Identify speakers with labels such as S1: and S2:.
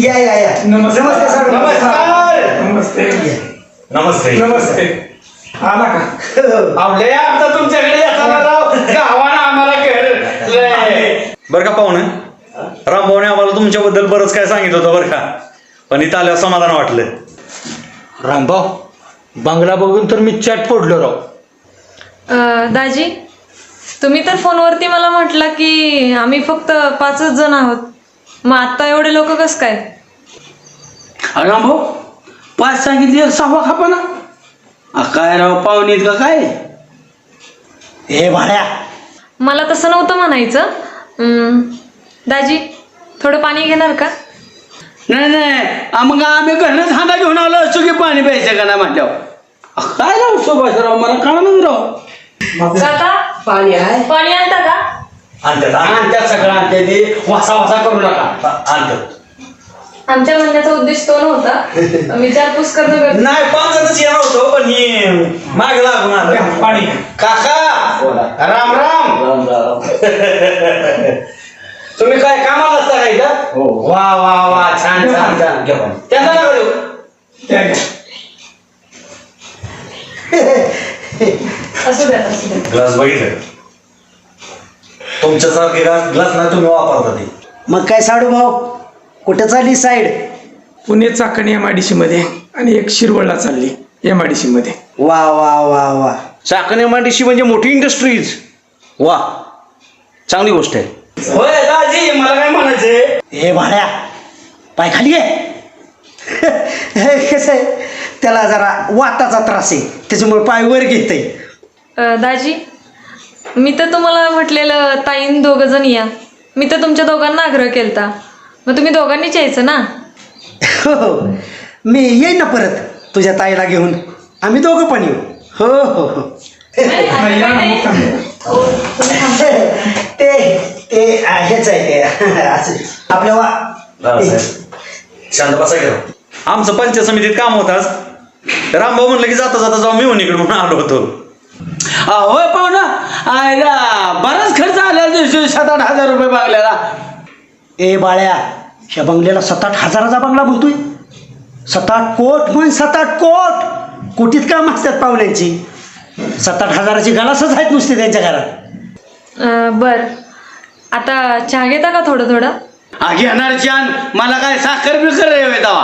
S1: या या या नमस्ते सर.
S2: नमस्कार.
S1: नमस्ते.
S2: नमस्ते.
S1: नमस्ते. आला का?
S2: आवडले आता तुमच्याकडे येताना राव गावानं आम्हाला कळलं.
S3: बरं का पाहुणे, रामभाऊने आम्हाला तुमच्याबद्दल बरंच काय सांगितलं होतं बरं का, पण इथं आल्यावर समाधान वाटलं.
S4: रामभाऊ, बंगला बघून तर मी चॅट पडलो राव.
S5: दाजी, तुम्ही तर फोनवरती मला म्हटलं की आम्ही फक्त 5च जण आहोत, मग आता एवढे लोक कसं काय?
S6: रामभाऊ 5 सांगितली 6वा खापा ना. काय राव पाहुणीत का काय?
S1: हे भाड्या,
S5: मला तसं नव्हतं म्हणायचं. दाजी, थोडं पाणी घेणार का?
S6: नाही मग आम्ही घरनंच हांडा घेऊन आलो असतो की पाणी प्यायचं का नाही म्हटल्यावर. काय राव सुभाषराव, मला कळलं राव.
S5: काका,
S1: पाणी आहे.
S5: पाणी आणता का?
S6: आणत्यात सगळं आणते ते वासा करू नका.
S5: आमच्या म्हणण्याचा उद्देश तो नव्हता, विचारपूस करणं गरजेचं.
S3: नाही 5 जणच येणार होतो, पण ही माग लागून आलं.
S1: पाणी.
S2: काका राम राम. तुम्ही काय कामाला असता का इथं? वा वा वा छान छान छान. त्यांना नका देऊ.
S5: असू द्या.
S3: ग्लास बघितलं तुमच्यासारखे ग्लास नाही तुम्ही वापरता ते.
S1: मग काय साडू भाऊ, कुठे चालली साईड?
S7: पुणे चाकण MIDC मध्ये आणि एक शिरवळला चालली MIDC मध्ये.
S1: वा वा वा वा.
S6: चाकण MIDC म्हणजे मोठी इंडस्ट्रीज. वा, चांगली गोष्ट आहे.
S2: होय दाजी, मला काय म्हणायचंय.
S1: हे भाड्या, पाय खाली घे. कसं आहे, त्याला जरा वाताचा त्रास आहे, त्याच्यामुळे पाय वर घेत.
S5: दाजी, मी तर तुम्हाला म्हटलेलं ताईन 2 जण या. मी तर तुमच्या दोघांना आग्रह केलता, मग तुम्ही दोघांनीच यायचं ना.
S1: हो, मी येईन ना परत तुझ्या ताईला घेऊन. आम्ही दोघं पण येऊ. हो हो हो. ते ते हेच आहे ते असं आपल्या
S3: शांत बसा गेलो. आमचं पंचायत समितीत काम होताच, रामभाऊ म्हणलं की जाता जाता जाऊ मी इकडे म्हणून आलो होतो.
S6: होय पाहुणा, बराच खर्च आला 7-8 हजार रुपये बंगल्याला.
S1: ए बाळ्या, ह्या बंगल्याला 7-8 हजाराचा बंगला म्हणतोय. 7-8 कोट म्हण, 7-8 कोट. कोटीत काम असतात पाहुण्यांची. 7-8 हजाराची गलासच आहेत नुसते त्यांच्या घरात.
S5: बर, आता चहा घेता का थोडं थोडं?
S6: घेणार छान. मला काय साखर बिकर रे दावा.